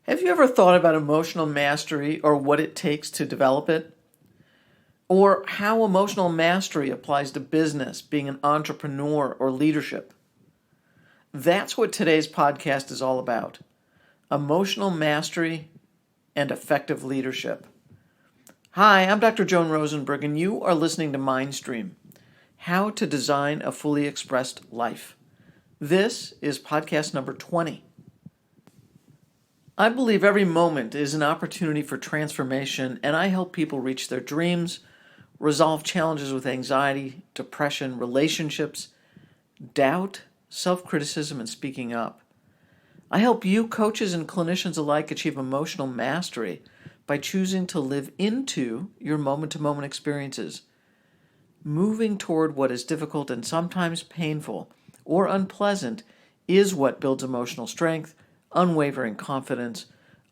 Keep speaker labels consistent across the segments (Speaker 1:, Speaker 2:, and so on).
Speaker 1: Have you ever thought about emotional mastery or what it takes to develop it? Or how emotional mastery applies to business, being an entrepreneur, or leadership? That's what today's podcast is all about. Emotional mastery and effective leadership. Hi, I'm Dr. Joan Rosenberg, and you are listening to Mindstream, How to Design a Fully Expressed Life. This is podcast number 20. I believe every moment is an opportunity for transformation, and I help people reach their dreams, resolve challenges with anxiety, depression, relationships, doubt, self-criticism, and speaking up. I help you, coaches and clinicians alike, achieve emotional mastery by choosing to live into your moment-to-moment experiences. Moving toward what is difficult and sometimes painful or unpleasant is what builds emotional strength, unwavering confidence,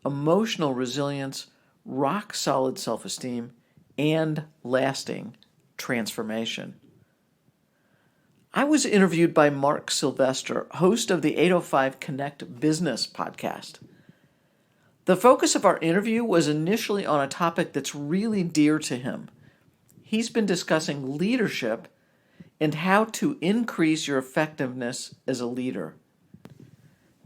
Speaker 1: emotional resilience, rock-solid self-esteem, and lasting transformation. I was interviewed by Mark Sylvester, host of the 805 Connect Business podcast. The focus of our interview was initially on a topic that's really dear to him. He's been discussing leadership and how to increase your effectiveness as a leader.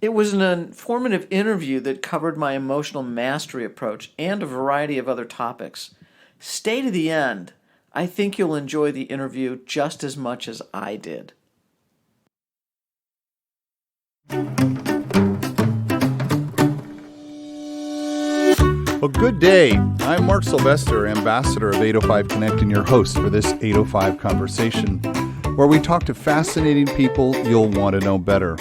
Speaker 1: It was an informative interview that covered my emotional mastery approach and a variety of other topics. Stay to the end. I think you'll enjoy the interview just as much as I did.
Speaker 2: Well, good day. I'm Mark Sylvester, ambassador of 805 Connect, and your host for this 805 conversation, where we talk to fascinating people you'll want to know better.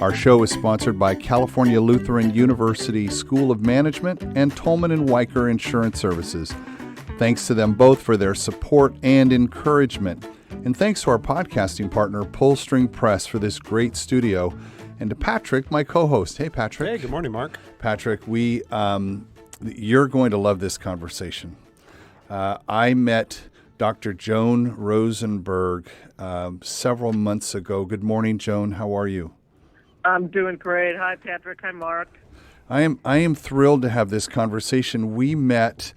Speaker 2: Our show is sponsored by California Lutheran University School of Management and Tolman & Weicker Insurance Services. Thanks to them both for their support and encouragement. And thanks to our podcasting partner, Pullstring Press, for this great studio. And to Patrick, my co-host. Hey, Patrick.
Speaker 3: Hey, good morning, Mark.
Speaker 2: Patrick, you're going to love this conversation. I met Dr. Joan Rosenberg several months ago. Good morning, Joan. How are you?
Speaker 4: I'm doing great. Hi, Patrick. Hi, Mark.
Speaker 2: I am thrilled to have this conversation. We met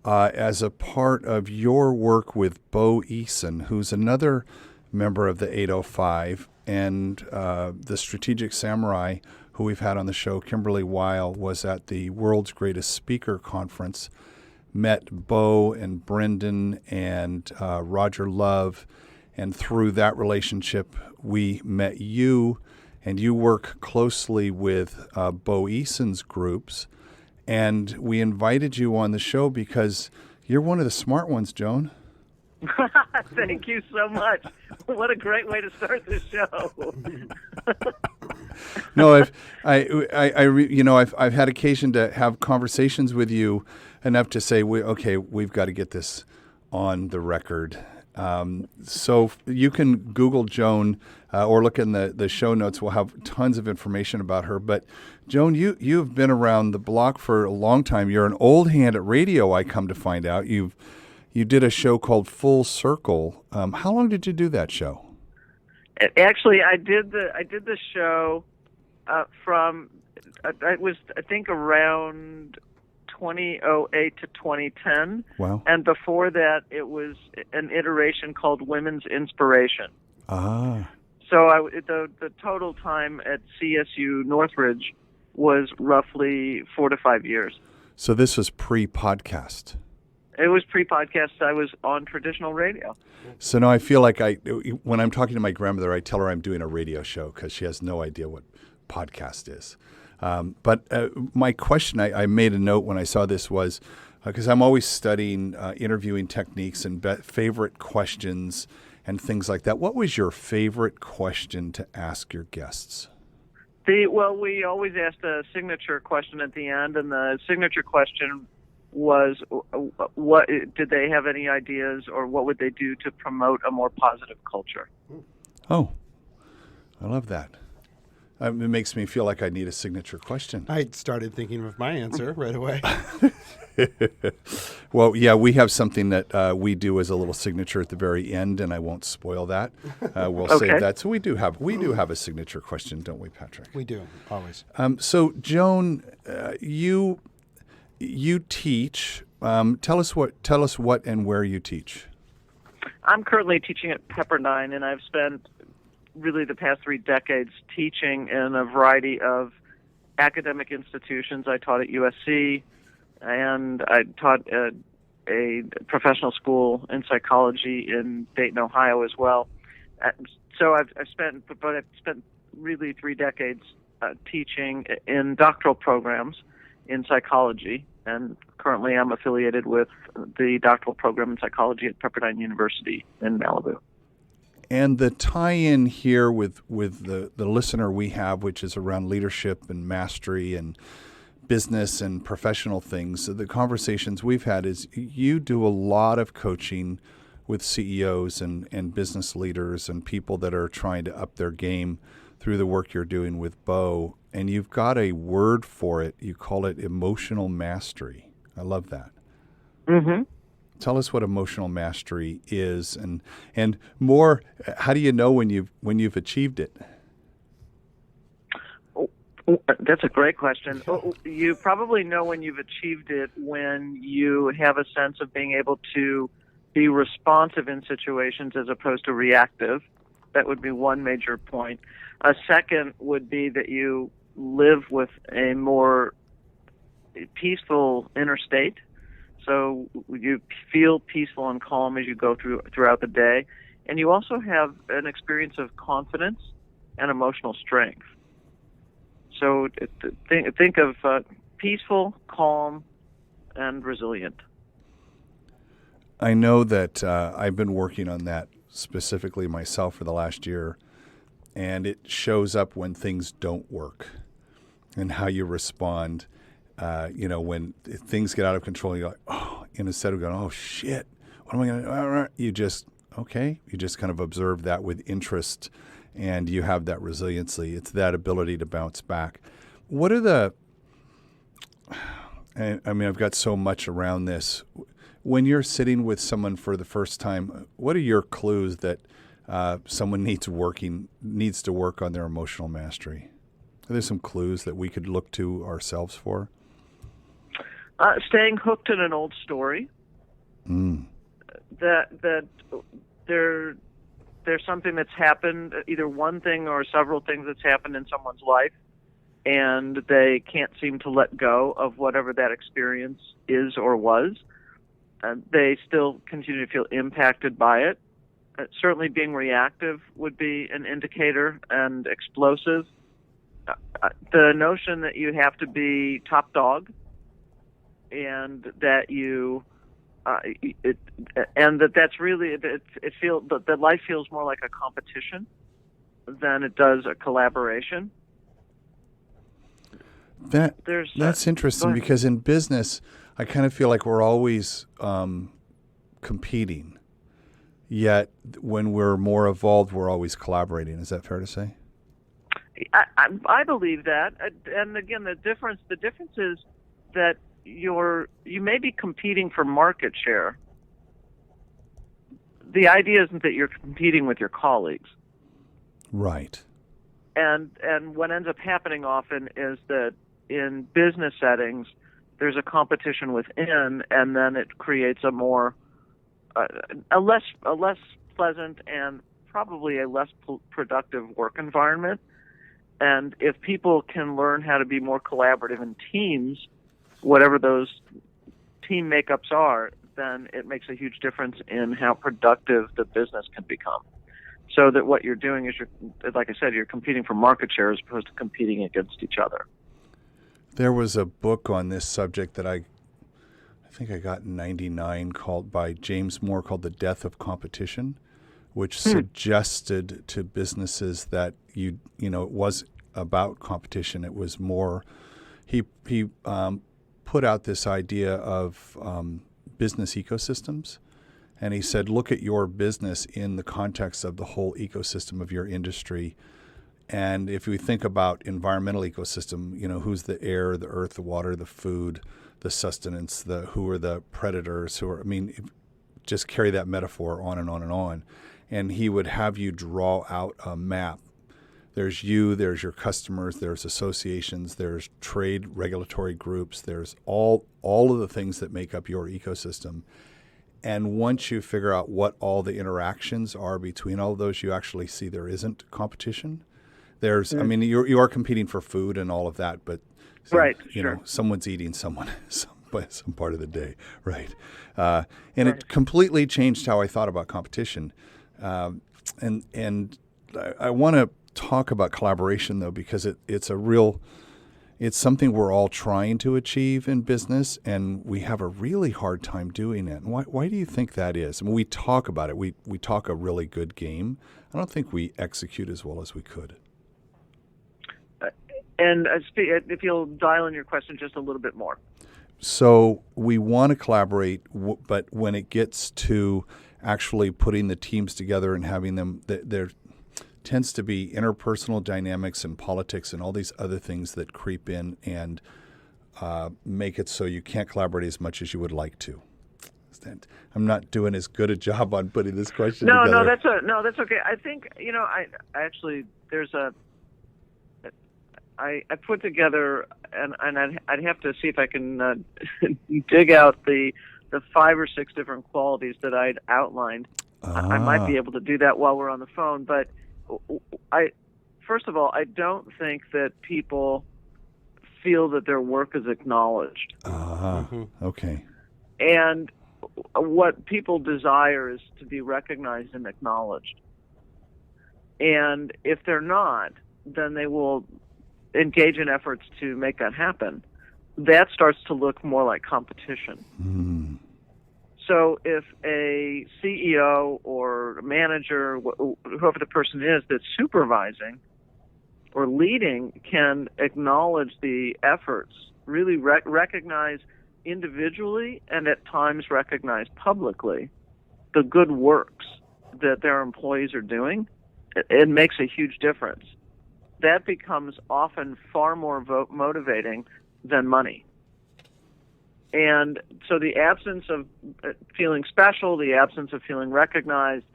Speaker 2: as a part of your work with Bo Eason, who's another member of the 805, and the Strategic Samurai, who we've had on the show, Kimberly Weil, was at the World's Greatest Speaker Conference, met Bo and Brendan and Roger Love, and through that relationship, we met you, and you work closely with Bo Eason's groups, and we invited you on the show because you're one of the smart ones, Joan.
Speaker 4: Thank you so much. What a great way to start this show.
Speaker 2: No, I've had occasion to have conversations with you enough to say, we've got to get this on the record. So you can Google Joan or look in the show notes. We'll have tons of information about her. But Joan, you've been around the block for a long time. You're an old hand at radio, I come to find out. You did a show called Full Circle. How long did you do that show?
Speaker 4: Actually, I did the show from it was, I think, around 2008 to 2010.
Speaker 2: Wow.
Speaker 4: And before that, it was an iteration called Women's Inspiration.
Speaker 2: Ah.
Speaker 4: So the total time at CSU Northridge was roughly 4 to 5 years.
Speaker 2: So this was pre-podcast.
Speaker 4: It was pre-podcast. I was on traditional radio.
Speaker 2: So now I feel like when I'm talking to my grandmother, I tell her I'm doing a radio show because she has no idea what podcast is. But my question, I made a note when I saw this was, because I'm always studying interviewing techniques and favorite questions and things like that. What was your favorite question to ask your guests?
Speaker 4: We always asked a signature question at the end, and the signature question was, what did they have any ideas, or what would they do to promote a more positive culture?
Speaker 2: Oh, I love that. It makes me feel like I need a signature question.
Speaker 3: I started thinking of my answer right away.
Speaker 2: Well, yeah, we have something that we do as a little signature at the very end, and I won't spoil that. We'll save that. So we do have a signature question, don't we, Patrick?
Speaker 3: We do, always.
Speaker 2: So, Joan, you teach. Tell us what and where you teach.
Speaker 4: I'm currently teaching at Pepperdine, and I've spent really the past 3 decades teaching in a variety of academic institutions. I taught at USC, and I taught at a professional school in psychology in Dayton, Ohio, as well. So I've spent really 3 decades teaching in doctoral programs in psychology, and currently I'm affiliated with the doctoral program in psychology at Pepperdine University in Malibu.
Speaker 2: And the tie-in here with the listener we have, which is around leadership and mastery and business and professional things, the conversations we've had is you do a lot of coaching with CEOs and business leaders and people that are trying to up their game through the work you're doing with Bo. And you've got a word for it. You call it emotional mastery. I love that.
Speaker 4: Mm-hmm.
Speaker 2: Tell us what emotional mastery is, and more. How do you know when you've achieved it?
Speaker 4: Oh, that's a great question. You probably know when you've achieved it when you have a sense of being able to be responsive in situations as opposed to reactive. That would be one major point. A second would be that you live with a more peaceful inner state. So you feel peaceful and calm as you go throughout the day. And you also have an experience of confidence and emotional strength. So think of peaceful, calm, and resilient.
Speaker 2: I know that I've been working on that specifically myself for the last year, and it shows up when things don't work and how you respond. When things get out of control, you're like, oh, instead of going, oh, shit, what am I going to do? You just kind of observe that with interest, and you have that resiliency. It's that ability to bounce back. What are I've got so much around this. When you're sitting with someone for the first time, what are your clues that someone needs to work on their emotional mastery? Are there some clues that we could look to ourselves for?
Speaker 4: Staying hooked in an old story. That there's something that's happened, either one thing or several things that's happened in someone's life, and they can't seem to let go of whatever that experience is or was. They still continue to feel impacted by it. Certainly being reactive would be an indicator, and explosive. The notion that you have to be top dog, and that that's really it feels that life feels more like a competition than it does a collaboration.
Speaker 2: That's interesting, because in business, I kind of feel like we're always competing. Yet when we're more evolved, we're always collaborating. Is that fair to say?
Speaker 4: I believe that, and again, the difference is that you may be competing for market share. The idea isn't that you're competing with your colleagues.
Speaker 2: Right.
Speaker 4: And what ends up happening often is that in business settings, there's a competition within, and then it creates a less pleasant and probably a less productive work environment. And if people can learn how to be more collaborative in teams, whatever those team makeups are, then it makes a huge difference in how productive the business can become. So that what you're doing is, like I said, you're competing for market share as opposed to competing against each other.
Speaker 2: There was a book on this subject that I think I got in '99 by James Moore, called The Death of Competition, which suggested to businesses that it was about competition. It was more, he put out this idea of business ecosystems, and he said, look at your business in the context of the whole ecosystem of your industry. And if we think about environmental ecosystem, who's the air, the earth, the water, the food, the sustenance, who are the predators, just carry that metaphor on and on and on. And he would have you draw out a map. There's you, there's your customers, there's associations, there's trade regulatory groups, there's all of the things that make up your ecosystem. And once you figure out what all the interactions are between all of those, you actually see there isn't competition. There's, I mean, you are competing for food and all of that, but you know, someone's eating some part of the day, right? It completely changed how I thought about competition. And I want to talk about collaboration though, because it's something we're all trying to achieve in business, and we have a really hard time doing it. And why do you think that is? I mean, we talk about it. We talk a really good game. I don't think we execute as well as we could.
Speaker 4: And if you'll dial in your question just a little bit more.
Speaker 2: So we want to collaborate, but when it gets to actually putting the teams together and having them, there tends to be interpersonal dynamics and politics and all these other things that creep in and make it so you can't collaborate as much as you would like to. I'm not doing as good a job on putting this question together.
Speaker 4: No, that's okay. I think, you know, I actually, I put together, and I'd have to see if I can dig out the 5 or 6 different qualities that I'd outlined. I might be able to do that while we're on the phone, but first of all, I don't think that people feel that their work is acknowledged.
Speaker 2: Okay.
Speaker 4: And what people desire is to be recognized and acknowledged. And if they're not, then they will engage in efforts to make that happen. That starts to look more like competition. So if a CEO or manager, whoever the person is that's supervising or leading, can acknowledge the efforts, really recognize individually and at times recognize publicly the good works that their employees are doing, it makes a huge difference. That becomes often far more motivating than money. And so the absence of feeling special, the absence of feeling recognized,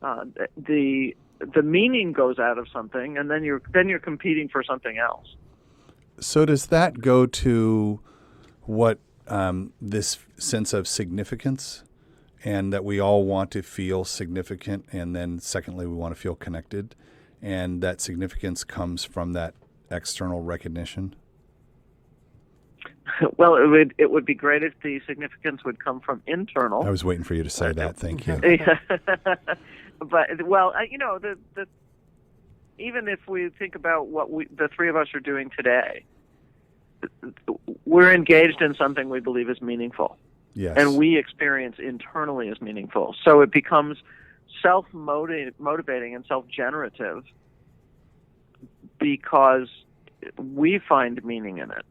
Speaker 4: the meaning goes out of something, and then you're competing for something else.
Speaker 2: So does that go to what this sense of significance, and that we all want to feel significant, and then secondly we want to feel connected, and that significance comes from that external recognition?
Speaker 4: Well, it would be great if the significance would come from internal.
Speaker 2: I was waiting for you to say that. Thank you.
Speaker 4: But you know, even if we think about what the three of us are doing today, we're engaged in something we believe is meaningful.
Speaker 2: Yes.
Speaker 4: And we experience internally as meaningful. So it becomes self-motivating and self-generative because we find meaning in it.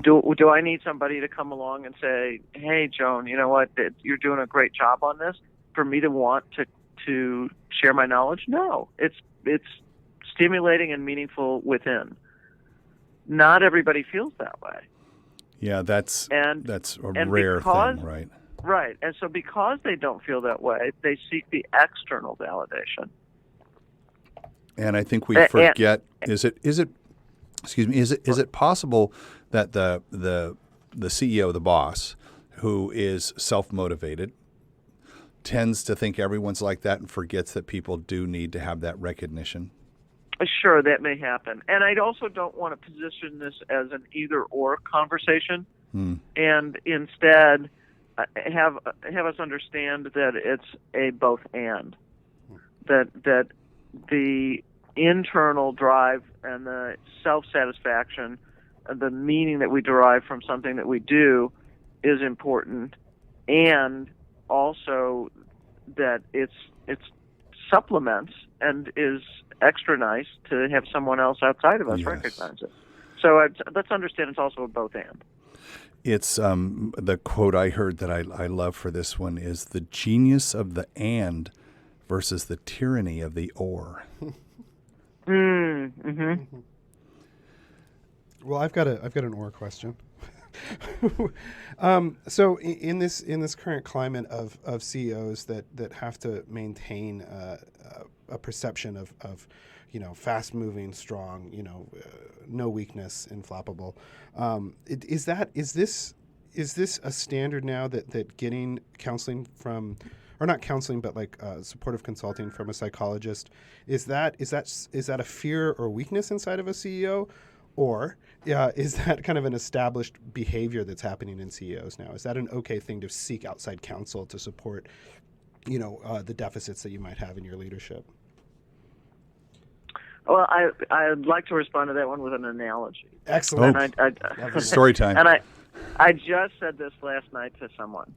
Speaker 4: Do I need somebody to come along and say, hey, Joan, you know what, you're doing a great job on this, for me to want to share my knowledge? No. It's stimulating and meaningful within. Not everybody feels that way.
Speaker 2: Yeah, that's a rare thing, right?
Speaker 4: Right. And so because they don't feel that way, they seek the external validation.
Speaker 2: And I think we forget, is it possible that the CEO, the boss, who is self-motivated, tends to think everyone's like that and forgets that people do need to have that recognition?
Speaker 4: Sure, that may happen. And I also don't want to position this as an either-or conversation, and instead have us understand that it's a both-and, that the internal drive and the self-satisfaction and the meaning that we derive from something that we do is important, and also that it's supplements and is extra nice to have someone else outside of us recognize it. So let's understand it's also a both and.
Speaker 2: It's the quote I heard that I love for this one is the genius of the and versus the tyranny of the or.
Speaker 3: Well, I've got an or question. So in this current climate of CEOs that have to maintain a perception of fast moving, strong, no weakness, inflappable, is this a standard now that getting counseling from, or not counseling, but like supportive consulting from a psychologist, is that a fear or weakness inside of a CEO? Or is that kind of an established behavior that's happening in CEOs now? Is that an okay thing to seek outside counsel to support, the deficits that you might have in your leadership?
Speaker 4: Well, I'd like to respond to that one with an analogy.
Speaker 3: Excellent.
Speaker 4: And
Speaker 2: Story time.
Speaker 4: And I just said this last night to someone.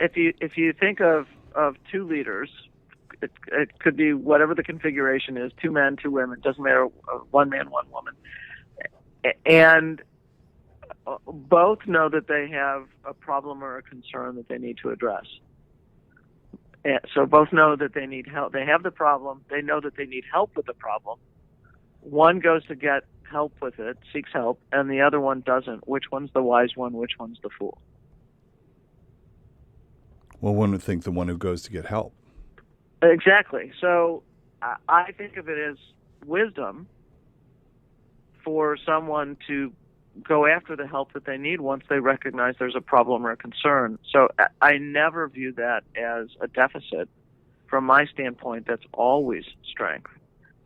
Speaker 4: If you think of two leaders, it could be whatever the configuration is, 2 men, 2 women, doesn't matter, 1 man, 1 woman. And both know that they have a problem or a concern that they need to address. And so both know that they need help. They have the problem. They know that they need help with the problem. One goes to get help with it, seeks help, and the other one doesn't. Which one's the wise one? Which one's the fool?
Speaker 2: Well, one would think the one who goes to get help.
Speaker 4: Exactly. So I think of it as wisdom for someone to go after the help that they need once they recognize there's a problem or a concern. So I never view that as a deficit. From my standpoint, that's always strength.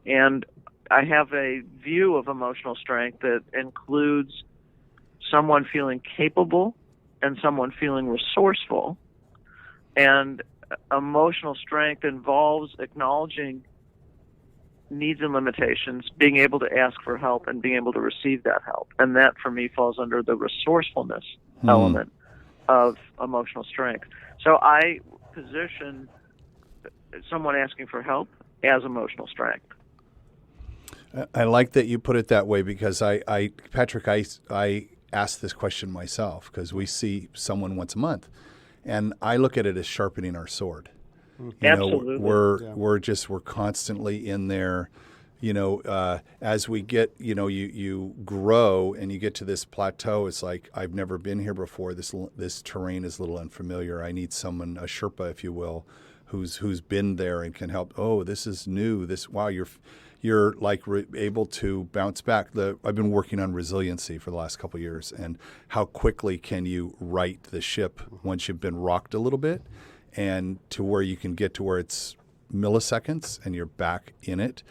Speaker 4: And I have a view of emotional strength that includes someone feeling capable and someone feeling resourceful. And emotional strength involves acknowledging needs and limitations, being able to ask for help and being able to receive that help. And that, for me, falls under the resourcefulness element of emotional strength. So I position someone asking for help as emotional strength.
Speaker 2: I like that you put it that way because Patrick, I ask this question myself because we see someone once a month, and I look at it as sharpening our sword.
Speaker 4: Absolutely.
Speaker 2: We're constantly in there, as we get, you grow and you get to this plateau. It's like, I've never been here before. This terrain is a little unfamiliar. I need someone, a Sherpa, if you will, who's been there and can help. Oh, this is new. You're like able to bounce back. I've been working on resiliency for the last couple of years, and how quickly can you right the ship once you've been rocked a little bit, and to where you can get to where it's milliseconds and you're back in it.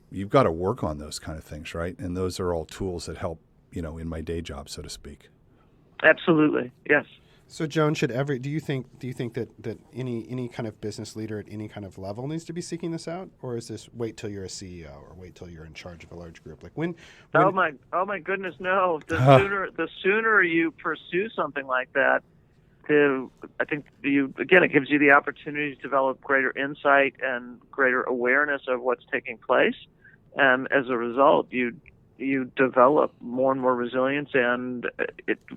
Speaker 2: You've got to work on those kind of things, right? And those are all tools that help, in my day job, so to speak.
Speaker 4: Absolutely, yes.
Speaker 3: So, Joan, do you think that any kind of business leader at any kind of level needs to be seeking this out, or is this wait till you're a CEO or wait till you're in charge of a large group? Like when
Speaker 4: oh my goodness, no! The sooner you pursue something like that, I think it gives you the opportunity to develop greater insight and greater awareness of what's taking place, and as a result, you develop more and more resilience and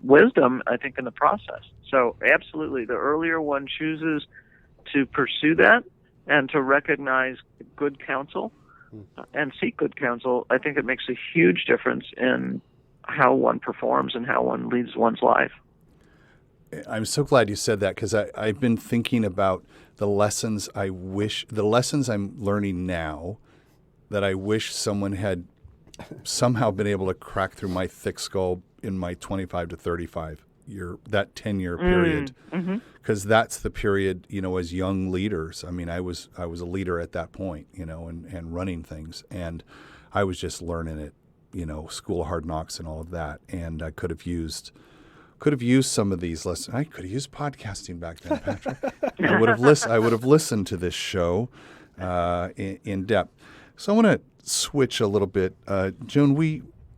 Speaker 4: wisdom, I think, in the process. So absolutely, the earlier one chooses to pursue that and to recognize good counsel and seek good counsel, I think it makes a huge difference in how one performs and how one leads one's life.
Speaker 2: I'm so glad you said that because I've been thinking about the lessons I'm learning now that I wish someone had somehow been able to crack through my thick skull in my 25 to 35 that 10-year period, because that's the period, as young leaders. I mean, I was a leader at that point, and running things, and I was just learning it, School of Hard Knocks and all of that, and I could have used some of these lessons. I could have used podcasting back then, Patrick. I would have listened to this show in depth. So I want to switch a little bit. Joan,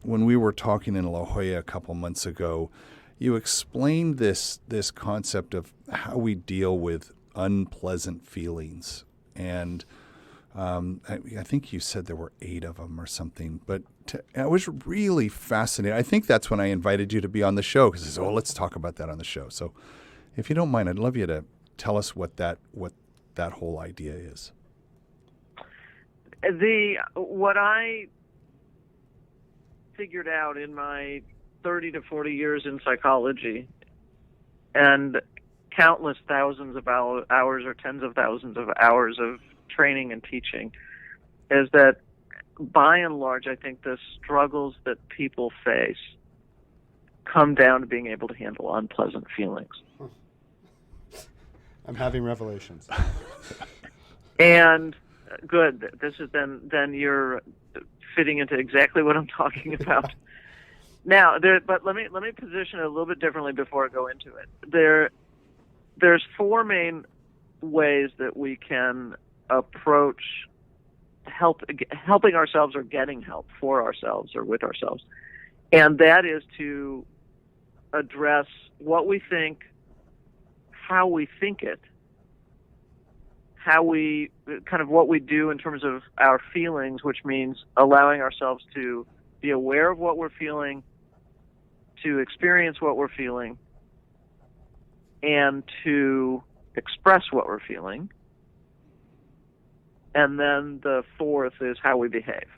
Speaker 2: when we were talking in La Jolla a couple months ago, you explained this concept of how we deal with unpleasant feelings. And I think you said there were 8 of them or something. But I was really fascinated. I think that's when I invited you to be on the show, because I said, let's talk about that on the show. So if you don't mind, I'd love you to tell us what that whole idea is.
Speaker 4: What I figured out in my 30 to 40 years in psychology and countless thousands of hours or tens of thousands of hours of training and teaching is that, by and large, I think the struggles that people face come down to being able to handle unpleasant feelings.
Speaker 3: I'm having revelations.
Speaker 4: And good. This is then you're fitting into exactly what I'm talking about. Now, but let me position it a little bit differently before I go into it. There's four main ways that we can approach helping ourselves or getting help for ourselves or with ourselves, and that is to address what we think, how we think it, how we kind of what we do in terms of our feelings, which means allowing ourselves to be aware of what we're feeling, to experience what we're feeling, and to express what we're feeling. And then the fourth is how we behave.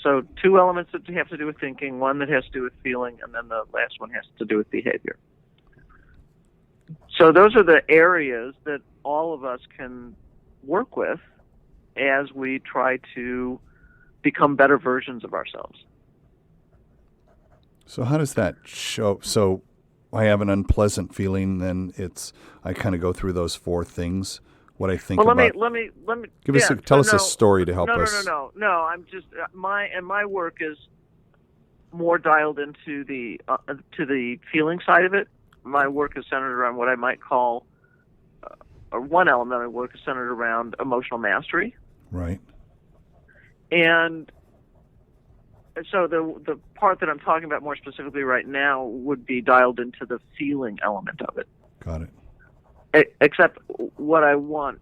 Speaker 4: So two elements that have to do with thinking, one that has to do with feeling, and then the last one has to do with behavior. So those are the areas that all of us can work with as we try to become better versions of ourselves.
Speaker 2: So how does that show? So I have an unpleasant feeling, then I kind of go through those four things. What I think
Speaker 4: well,
Speaker 2: about.
Speaker 4: Let me.
Speaker 2: Tell us a story to help
Speaker 4: no,
Speaker 2: us.
Speaker 4: No. I'm just my work is more dialed into to the feeling side of it. My work is centered around what I might call, or one element of my work is centered around emotional mastery.
Speaker 2: Right.
Speaker 4: And so the part that I'm talking about more specifically right now would be dialed into the feeling element of it.
Speaker 2: Got it.
Speaker 4: Except what I want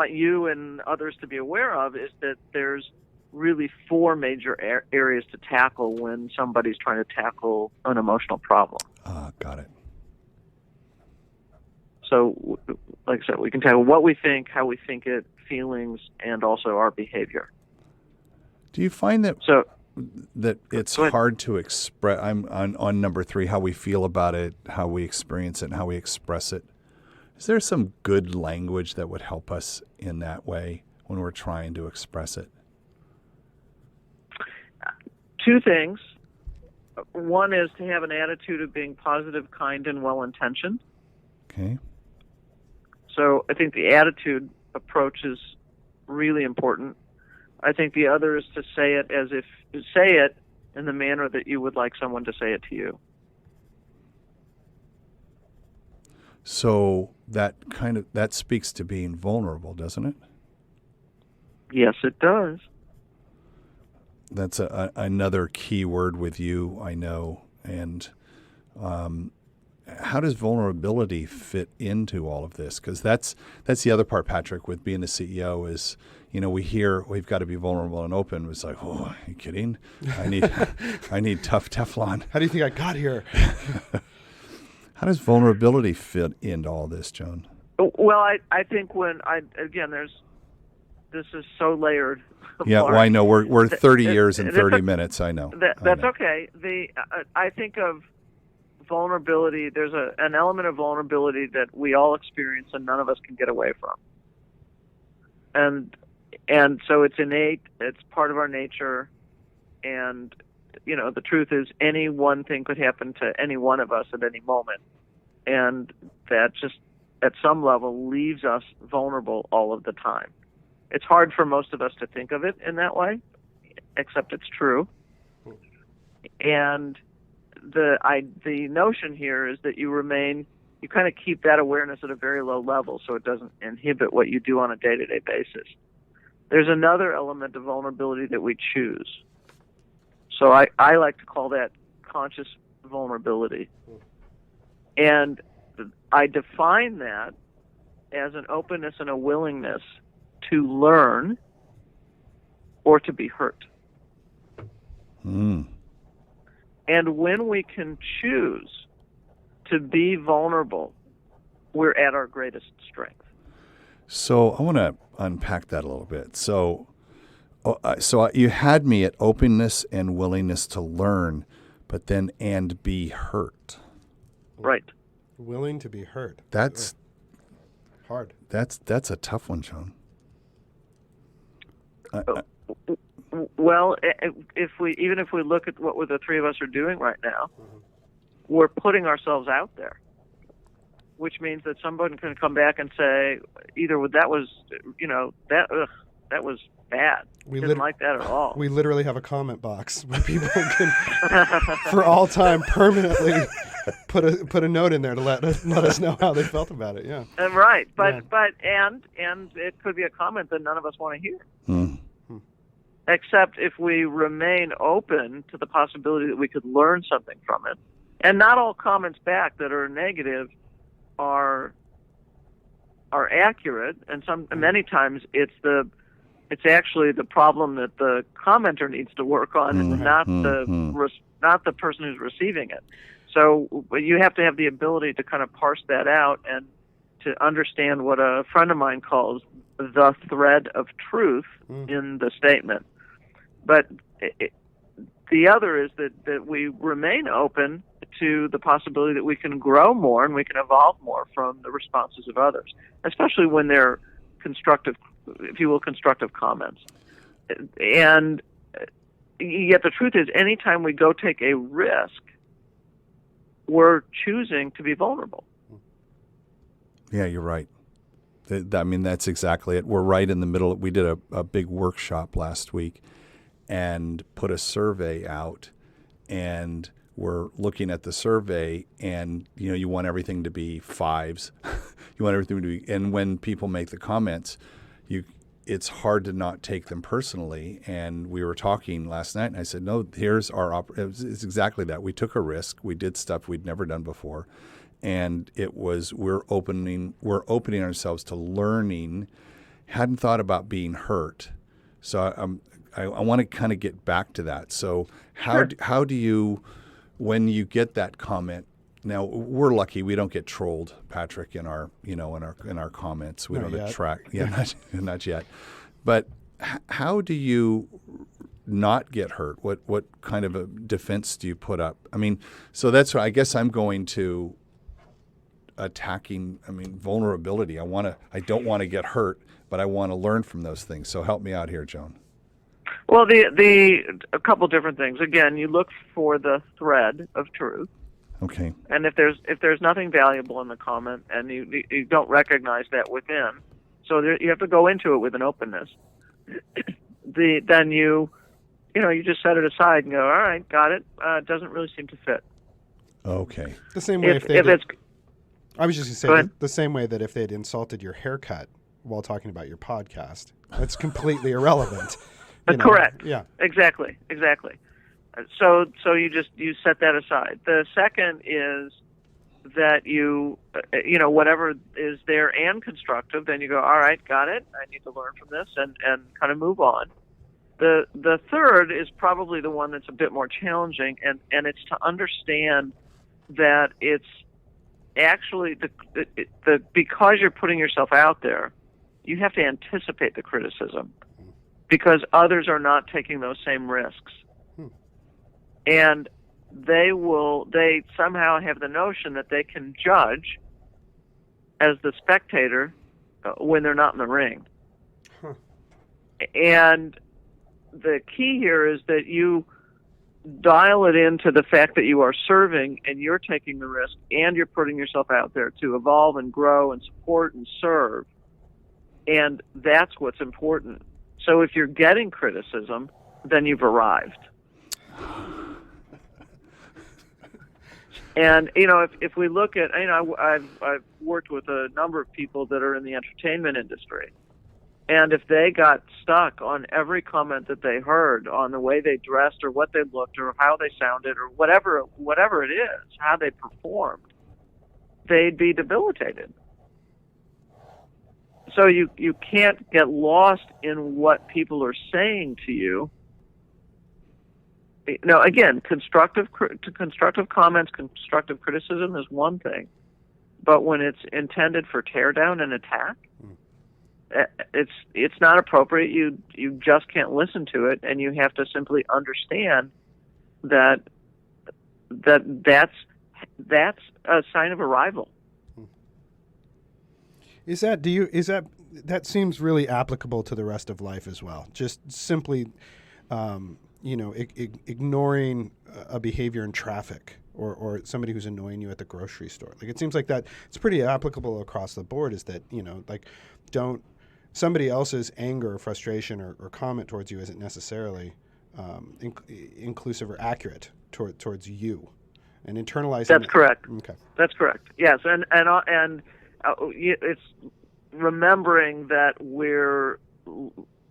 Speaker 4: you and others to be aware of is that there's really four major areas to tackle when somebody's trying to tackle an emotional problem.
Speaker 2: Got it.
Speaker 4: So, like I said, we can tackle what we think, how we think it, feelings, and also our behavior.
Speaker 2: Do you find that it's hard to express? I'm on number 3, how we feel about it, how we experience it, and how we express it. Is there some good language that would help us in that way when we're trying to express it?
Speaker 4: Two things. One is to have an attitude of being positive, kind, and well-intentioned.
Speaker 2: Okay.
Speaker 4: So I think the attitude approach is really important. I think the other is to say it in the manner that you would like someone to say it to you.
Speaker 2: So that speaks to being vulnerable, doesn't it?
Speaker 4: Yes, it does.
Speaker 2: That's another key word with you, I know. And how does vulnerability fit into all of this? Because that's the other part, Patrick, with being a CEO is, we hear we've got to be vulnerable and open. It's like, oh, are you kidding? I need tough Teflon.
Speaker 3: How do you think I got here?
Speaker 2: How does vulnerability fit into all this, Joan?
Speaker 4: Well, I think this is so layered.
Speaker 2: Yeah, well, I know we're 30 years and 30 minutes. I know.
Speaker 4: That's okay. I think of vulnerability. There's an element of vulnerability that we all experience and none of us can get away from. And so it's innate. It's part of our nature. And the truth is, any one thing could happen to any one of us at any moment, and that just at some level leaves us vulnerable all of the time. It's hard for most of us to think of it in that way, except it's true. And the notion here is that you kind of keep that awareness at a very low level so it doesn't inhibit what you do on a day-to-day basis. There's another element of vulnerability that we choose. So I like to call that conscious vulnerability. And I define that as an openness and a willingness to learn or to be hurt.
Speaker 2: Mm.
Speaker 4: And when we can choose to be vulnerable, we're at our greatest strength.
Speaker 2: So I want to unpack that a little bit. So So you had me at openness and willingness to learn, but then and be hurt.
Speaker 4: Right.
Speaker 3: Willing to be heard.
Speaker 2: That's
Speaker 3: hard.
Speaker 2: That's a tough one, Joan.
Speaker 4: Well, if we look at what the three of us are doing right now, we're putting ourselves out there, which means that someone can come back and say either that was bad. We didn't like that at all.
Speaker 3: We literally have a comment box where people can, for all time, permanently put a note in there to let us know how they felt about it. Yeah.
Speaker 4: Right, but it could be a comment that none of us want to hear.
Speaker 2: Mm.
Speaker 4: Except if we remain open to the possibility that we could learn something from it. And not all comments back that are negative are accurate, and many times it's actually the problem that the commenter needs to work on, not the person who's receiving it. So you have to have the ability to kind of parse that out and to understand what a friend of mine calls the thread of truth in the statement. But the other is that we remain open to the possibility that we can grow more and we can evolve more from the responses of others, especially when they're constructive, if you will, constructive comments. And yet the truth is, anytime we go take a risk, we're choosing to be vulnerable.
Speaker 2: Yeah, you're right. I mean, that's exactly it. We're right in the middle. We did a big workshop last week and put a survey out, and we're looking at the survey, and you want everything to be fives. You want everything to be, and when people make the comments, it's hard to not take them personally. And we were talking last night, and I said, no, here's it's exactly that. We took a risk. We did stuff we'd never done before. And it was, we're opening ourselves to learning. Hadn't thought about being hurt. So I want to kind of get back to that. So how do you, when you get that comment, now we're lucky we don't get trolled, Patrick, in our comments. We don't attract, not yet. But how do you not get hurt? What kind of a defense do you put up? I mean, so that's what I guess I'm going to attacking. I mean, vulnerability. I don't want to get hurt, but I want to learn from those things. So help me out here, Joan.
Speaker 4: Well, a couple different things. Again, you look for the thread of truth.
Speaker 2: Okay.
Speaker 4: And if there's nothing valuable in the comment, and you don't recognize that within, so you have to go into it with an openness. Then you just set it aside and go, all right, got it. It doesn't really seem to fit.
Speaker 2: Okay.
Speaker 3: The same way I was just going to say the same way that if they'd insulted your haircut while talking about your podcast, that's completely irrelevant.
Speaker 4: Correct.
Speaker 3: Yeah.
Speaker 4: Exactly. So you set that aside. The second is that you whatever is there and constructive, then you go, all right, got it. I need to learn from this and kind of move on. The third is probably the one that's a bit more challenging, and it's to understand that it's actually because you're putting yourself out there, you have to anticipate the criticism because others are not taking those same risks. And they somehow have the notion that they can judge as the spectator when they're not in the ring. And the key here is that you dial it into the fact that you are serving and you're taking the risk and you're putting yourself out there to evolve and grow and support and serve. And that's what's important. So if you're getting criticism, then you've arrived. And if we look at, I've worked with a number of people that are in the entertainment industry, and if they got stuck on every comment that they heard on the way they dressed or what they looked or how they sounded or whatever it is, how they performed, they'd be debilitated. So you can't get lost in what people are saying to you. Now, again, constructive comments, constructive criticism is one thing, but when it's intended for tear down and attack, it's not appropriate. You just can't listen to it, and you have to simply understand that's a sign of arrival.
Speaker 3: That seems really applicable to the rest of life as well. Just simply, ignoring a behavior in traffic or somebody who's annoying you at the grocery store. Like, it seems like that it's pretty applicable across the board, is that, don't somebody else's anger or frustration or comment towards you isn't necessarily inclusive or accurate towards you, and internalizing.
Speaker 4: That's correct.
Speaker 3: Okay.
Speaker 4: That's correct. Yes, and it's remembering that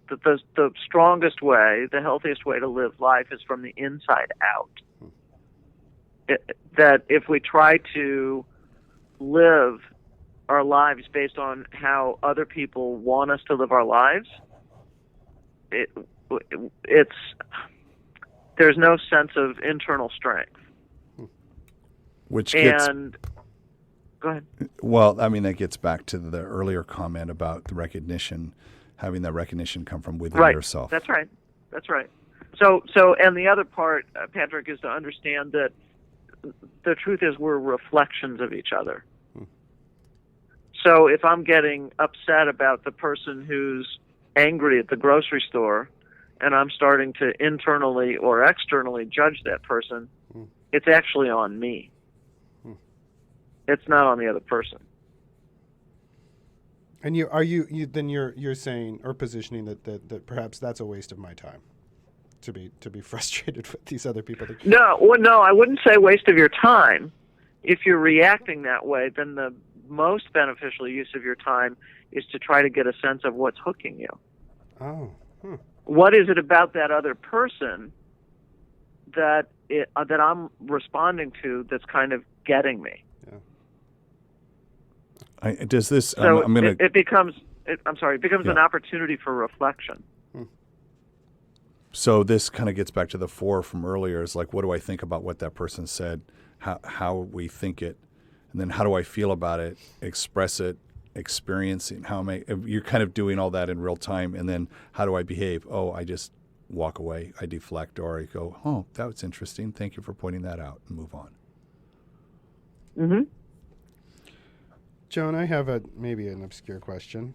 Speaker 4: the strongest way, the healthiest way to live life is from the inside out. That if we try to live our lives based on how other people want us to live our lives, there's no sense of internal strength.
Speaker 2: Which gets,
Speaker 4: go ahead.
Speaker 2: Well, I mean, that gets back to the earlier comment about the recognition, having that recognition come from within yourself.
Speaker 4: That's right. So, and the other part, Patrick, is to understand that the truth is we're reflections of each other. So if I'm getting upset about the person who's angry at the grocery store, and I'm starting to internally or externally judge that person, it's actually on me. It's not on the other person.
Speaker 3: And you're saying or positioning that perhaps that's a waste of my time to be frustrated with these other people.
Speaker 4: No, I wouldn't say waste of your time. If you're reacting that way, then the most beneficial use of your time is to try to get a sense of what's hooking you.
Speaker 3: Oh.
Speaker 4: What is it about that other person that I'm responding to that's kind of getting me?
Speaker 2: Yeah. Does this?
Speaker 4: So
Speaker 2: I'm gonna.
Speaker 4: It becomes an opportunity for reflection.
Speaker 2: So this kind of gets back to the 4 from earlier. Is like, what do I think about what that person said? How we think it, and then how do I feel about it? Express it, experiencing you're kind of doing all that in real time, and then how do I behave? Oh, I just walk away, I deflect, or I go, oh, that was interesting, thank you for pointing that out, and move on.
Speaker 4: Mm-hmm.
Speaker 3: Joan, I have maybe an obscure question.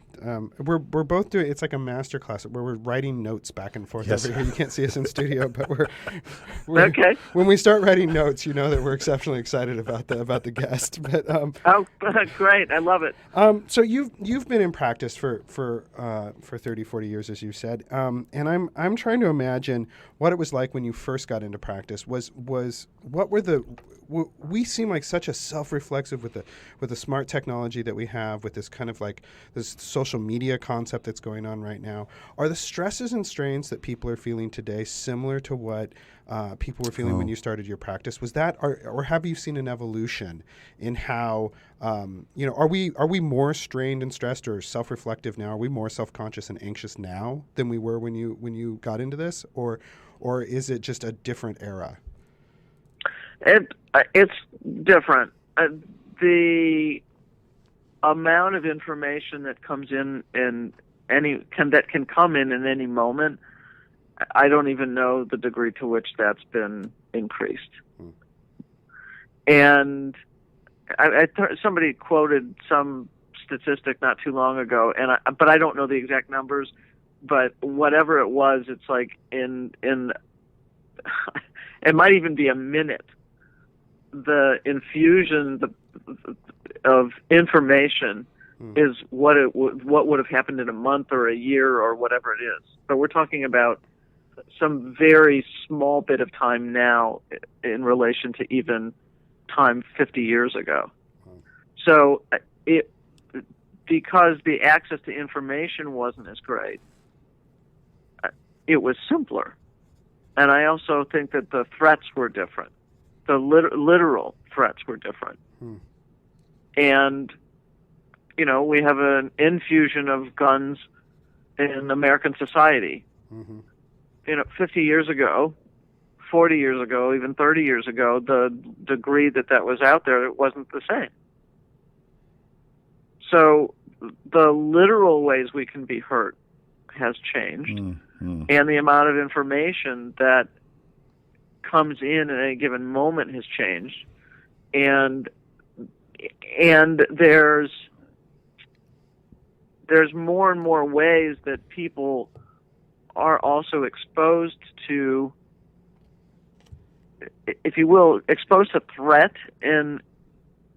Speaker 3: We're both doing, it's like a master class where we're writing notes back and forth over here. You can't see us in studio, but we're
Speaker 4: okay.
Speaker 3: When we start writing notes, you know that we're exceptionally excited about the guest. But
Speaker 4: great, I love it.
Speaker 3: So you've been in practice for 30, 40 years, as you said, and I'm trying to imagine what it was like when you first got into practice. We seem like such a self-reflexive with the smart technology that we have, with this kind of like this social media concept that's going on right now. Are the stresses and strains that people are feeling today similar to what people were feeling when you started your practice? Was that, or have you seen an evolution in how, are we more strained and stressed or self-reflective now? Are we more self-conscious and anxious now than we were when you got into this, or is it just a different era?
Speaker 4: It's different. The amount of information that comes in that can come in any moment, I don't even know the degree to which that's been increased. And somebody quoted some statistic not too long ago, but I don't know the exact numbers. But whatever it was, it's like in it might even be a minute. The infusion of information is what would have happened in a month or a year or whatever it is. But we're talking about some very small bit of time now in relation to even time 50 years ago. So because the access to information wasn't as great, it was simpler. And I also think that the threats were different. The literal threats were different. And, we have an infusion of guns in American society. 50 years ago, 40 years ago, even 30 years ago, the degree that was out there, it wasn't the same. So the literal ways we can be hurt has changed, and the amount of information that comes in at any given moment has changed, and there's more and more ways that people are also exposed to, if you will, exposed to threat in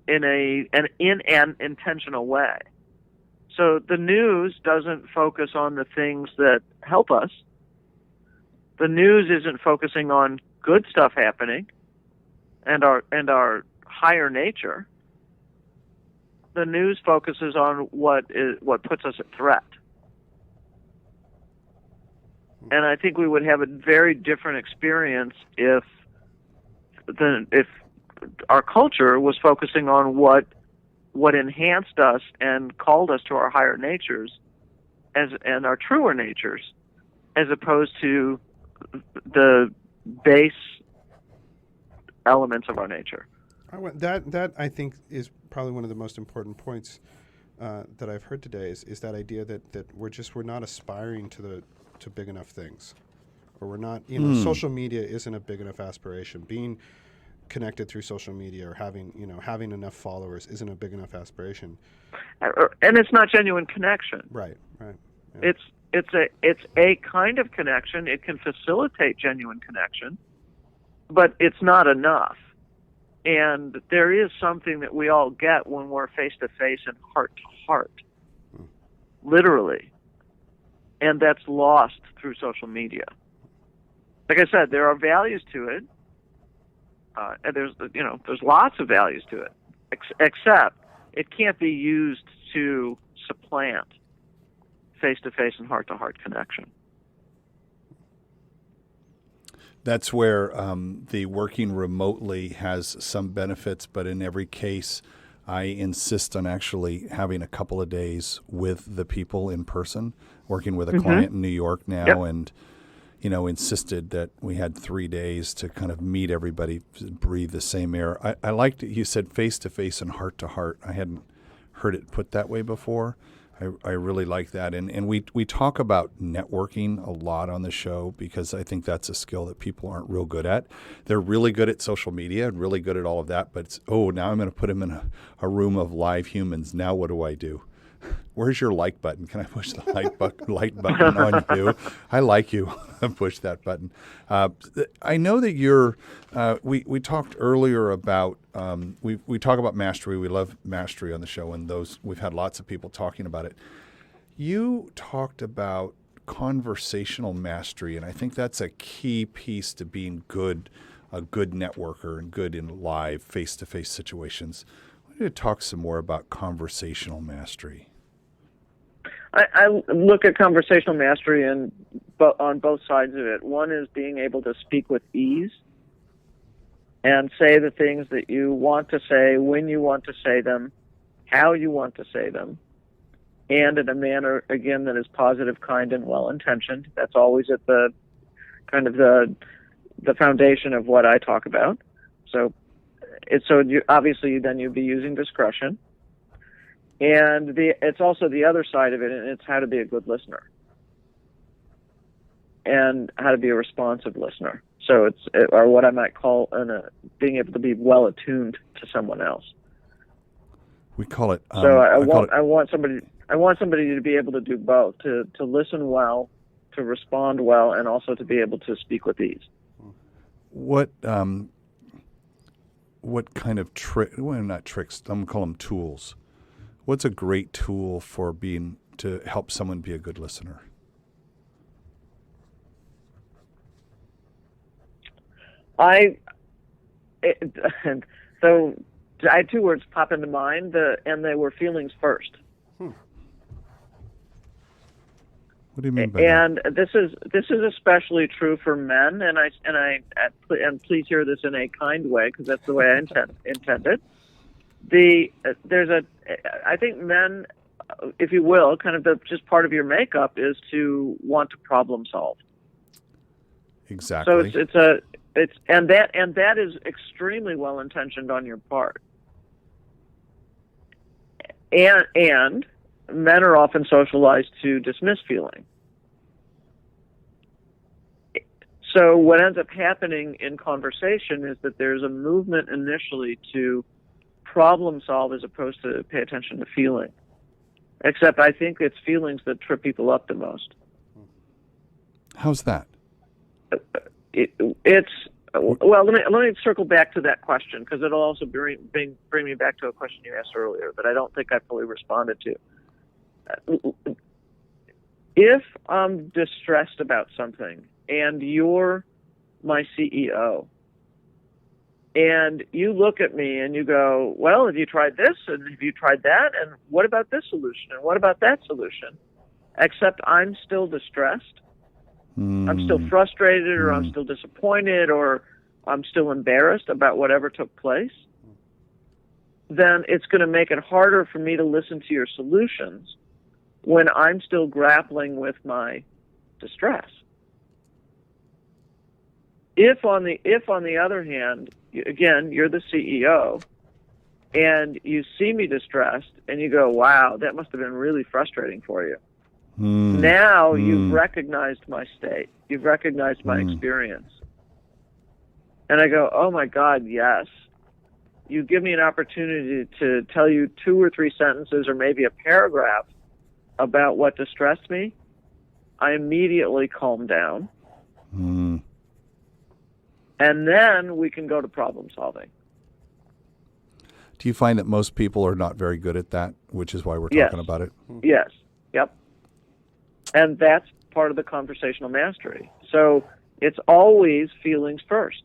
Speaker 4: an intentional way. So the news doesn't focus on the things that help us. The news isn't focusing on good stuff happening and our higher nature. The news focuses on what puts us at threat. And I think we would have a very different experience if our culture was focusing on what enhanced us and called us to our higher natures and our truer natures, as opposed to the base elements of our nature.
Speaker 3: That I think is probably one of the most important points that I've heard today is that idea that we're not aspiring to big enough things, or we're not, social media isn't a big enough aspiration. Being connected through social media or having enough followers isn't a big enough aspiration.
Speaker 4: And it's not genuine connection.
Speaker 3: Right. Yeah.
Speaker 4: It's a kind of connection. It can facilitate genuine connection, but it's not enough. And there is something that we all get when we're face to face and heart to heart, literally, and that's lost through social media. Like I said, there are values to it. And there's lots of values to it, except it can't be used to supplant face-to-face and heart-to-heart connection.
Speaker 2: That's where the working remotely has some benefits, but in every case, I insist on actually having a couple of days with the people in person, working with a client in New York now, and insisted that we had 3 days to kind of meet everybody, breathe the same air. I liked it. You said face-to-face and heart-to-heart. I hadn't heard it put that way before. I really like that. And we talk about networking a lot on the show because I think that's a skill that people aren't real good at. They're really good at social media and really good at all of that, but it's, now I'm going to put them in a room of live humans. Now what do I do? Where's your like button? Can I push the like button on you? I like you. Push that button. I know that you're. We talked earlier about. We talk about mastery. We love mastery on the show, and we've had lots of people talking about it. You talked about conversational mastery, and I think that's a key piece to being a good networker and good in live face-to-face situations. I want you to talk some more about conversational mastery.
Speaker 4: I look at conversational mastery on both sides of it. One is being able to speak with ease and say the things that you want to say, when you want to say them, how you want to say them, and in a manner, again, that is positive, kind, and well-intentioned. That's always at the kind of the foundation of what I talk about. So obviously then you'd be using discretion. And it's also the other side of it, and it's how to be a good listener and how to be a responsive listener. So or what I might call being able to be well attuned to someone else.
Speaker 2: We call it.
Speaker 4: So I want somebody to be able to do both, to listen well, to respond well, and also to be able to speak with ease.
Speaker 2: What kind of trick? Well, not tricks. I'm gonna call them tools. What's a great tool for to help someone be a good listener?
Speaker 4: So I had two words pop into mind, and they were feelings first.
Speaker 2: What do you mean by that?
Speaker 4: And this is especially true for men, and please hear this in a kind way because that's the way I intend it. I think men, if you will, kind of just part of your makeup is to want to problem solve.
Speaker 2: Exactly.
Speaker 4: So that is extremely well intentioned on your part. And men are often socialized to dismiss feeling. So what ends up happening in conversation is that there's a movement initially to problem solve as opposed to pay attention to feeling. Except I think it's feelings that trip people up the most.
Speaker 2: How's that?
Speaker 4: It's well. Let me circle back to that question, because it'll also bring me back to a question you asked earlier that I don't think I fully responded to. If I'm distressed about something and you're my CEO, and you look at me and you go, well, have you tried this and have you tried that, and what about this solution and what about that solution? Except I'm still distressed. I'm still frustrated, or I'm still disappointed, or I'm still embarrassed about whatever took place. Then it's going to make it harder for me to listen to your solutions when I'm still grappling with my distress. If on the other hand, again, you're the CEO, and you see me distressed, and you go, wow, that must have been really frustrating for you. Now you've recognized my state. You've recognized my experience. And I go, oh my God, yes. You give me an opportunity to tell you 2 or 3 sentences or maybe a paragraph about what distressed me. I immediately calm down. And then we can go to problem solving.
Speaker 2: Do you find that most people are not very good at that, which is why we're talking about it?
Speaker 4: Yes. Yep. And that's part of the conversational mastery. So it's always feelings first,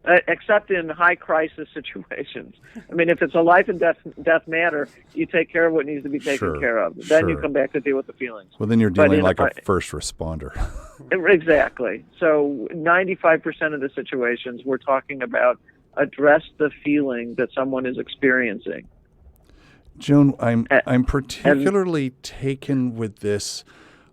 Speaker 4: except in high crisis situations. I mean, if it's a life and death matter, you take care of what needs to be taken care of. Then you come back to deal with the feelings.
Speaker 2: Well, then you're dealing like a first responder.
Speaker 4: Exactly. So 95% of the situations we're talking about address the feeling that someone is experiencing.
Speaker 2: Joan, I'm particularly taken with this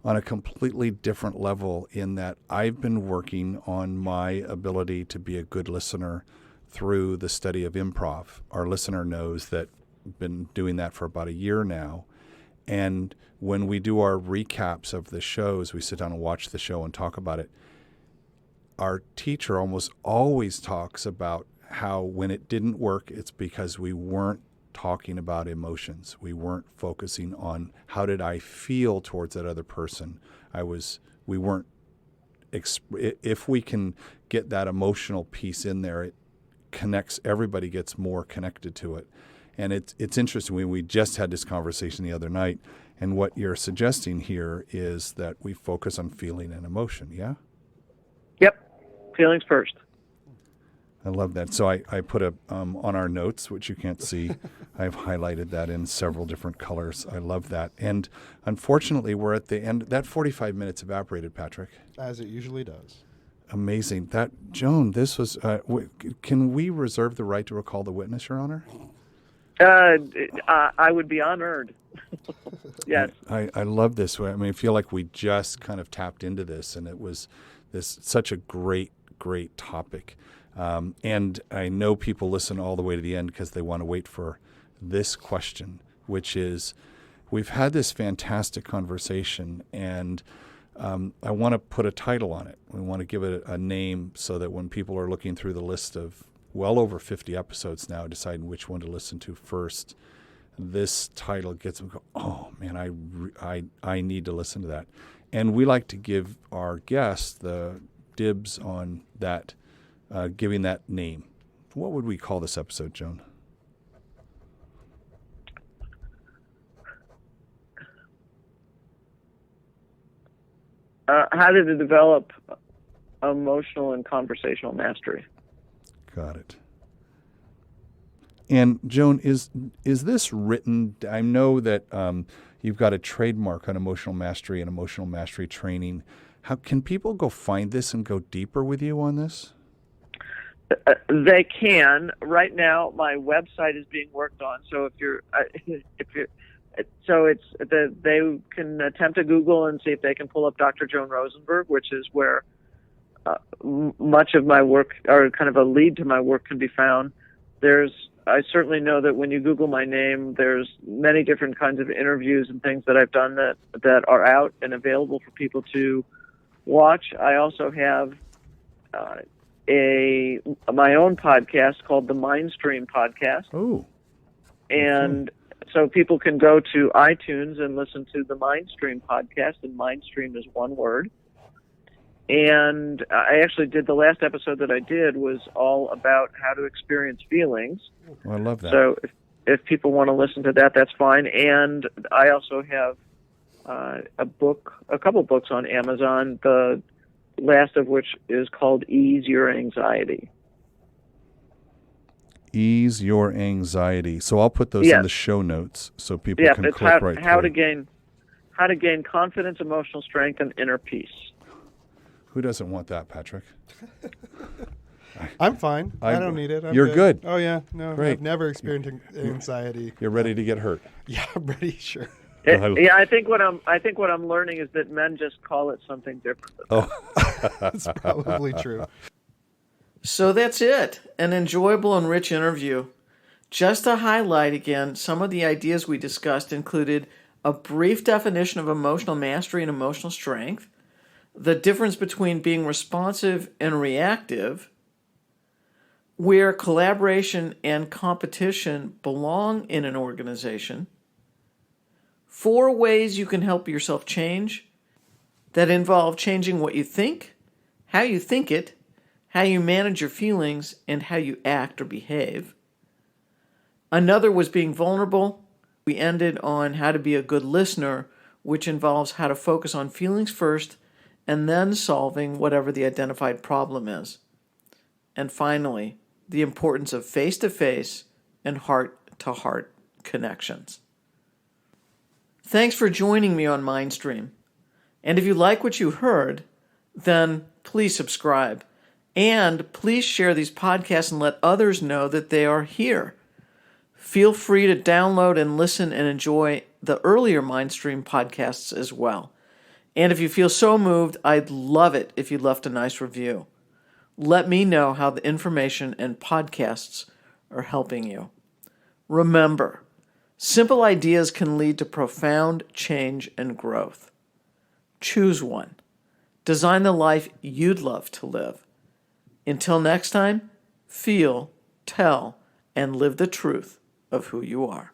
Speaker 2: on a completely different level, in that I've been working on my ability to be a good listener through the study of improv. Our listener knows that I've been doing that for about a year now. And when we do our recaps of the shows, we sit down and watch the show and talk about it. Our teacher almost always talks about how when it didn't work, it's because we weren't talking about emotions. We weren't focusing on how did I feel towards that other person. We weren't, if we can get that emotional piece in there, it connects, everybody gets more connected to it. And it's interesting. We just had this conversation the other night, and what you're suggesting here is that we focus on feeling and emotion, yeah?
Speaker 4: Yep. Feelings first.
Speaker 2: I love that. So I put on our notes, which you can't see, I've highlighted that in several different colors. I love that. And unfortunately, we're at the end. That 45 minutes evaporated, Patrick.
Speaker 3: As it usually does.
Speaker 2: Amazing. Joan, this was, can we reserve the right to recall the witness, Your Honor?
Speaker 4: I would be honored. Yes.
Speaker 2: I love this. I mean, I feel like we just kind of tapped into this, and it was such a great topic. And I know people listen all the way to the end because they want to wait for this question, which is, we've had this fantastic conversation, and I want to put a title on it. We want to give it a name so that when people are looking through the list of well over 50 episodes now, deciding which one to listen to first, this title gets them go, oh man, I need to listen to that. And we like to give our guests the dibs on that, giving that name. What would we call this episode, Joan?
Speaker 4: How did it develop emotional and conversational mastery?
Speaker 2: Got it. And Joan, is this written? I know that you've got a trademark on emotional mastery and emotional mastery training. How can people go find this and go deeper with you on this?
Speaker 4: They can. Right now, my website is being worked on. So they can attempt to Google and see if they can pull up Dr. Joan Rosenberg, which is where much of my work, or kind of a lead to my work, can be found. There's I certainly know that when you Google my name, there's many different kinds of interviews and things that I've done that are out and available for people to watch. I also have my own podcast called the Mindstream Podcast.
Speaker 2: Oh.
Speaker 4: And so people can go to iTunes and listen to the Mindstream Podcast, and Mindstream is one word. And I actually did, the last episode that I did was all about how to experience feelings.
Speaker 2: Oh, I love that.
Speaker 4: So if people want to listen to that, that's fine. And I also have a couple books on Amazon, the last of which is called Ease Your Anxiety.
Speaker 2: Ease Your Anxiety. So I'll put those in the show notes so people can
Speaker 4: it's
Speaker 2: click right
Speaker 4: how
Speaker 2: through.
Speaker 4: How to gain confidence, emotional strength, and inner peace.
Speaker 2: Who doesn't want that, Patrick?
Speaker 3: I'm fine. I don't need it. I'm
Speaker 2: You're good.
Speaker 3: Oh, yeah. No,
Speaker 2: Great.
Speaker 3: I've never experienced anxiety.
Speaker 2: You're ready to get hurt.
Speaker 3: Yeah, I'm ready, sure.
Speaker 4: Yeah, I think what I'm learning is that men just call it something different.
Speaker 3: That's probably true.
Speaker 1: So that's it. An enjoyable and rich interview. Just to highlight again, some of the ideas we discussed included a brief definition of emotional mastery and emotional strength, the difference between being responsive and reactive, where collaboration and competition belong in an organization, 4 ways you can help yourself change that involve changing what you think, how you think it, how you manage your feelings, and how you act or behave. Another was being vulnerable. We ended on how to be a good listener, which involves how to focus on feelings first and then solving whatever the identified problem is. And finally, the importance of face-to-face and heart-to-heart connections. Thanks for joining me on Mindstream. And if you like what you heard, then please subscribe. And please share these podcasts and let others know that they are here. Feel free to download and listen and enjoy the earlier Mindstream podcasts as well. And if you feel so moved, I'd love it if you left a nice review. Let me know how the information and podcasts are helping you. Remember, simple ideas can lead to profound change and growth. Choose one. Design the life you'd love to live. Until next time, feel, tell, and live the truth of who you are.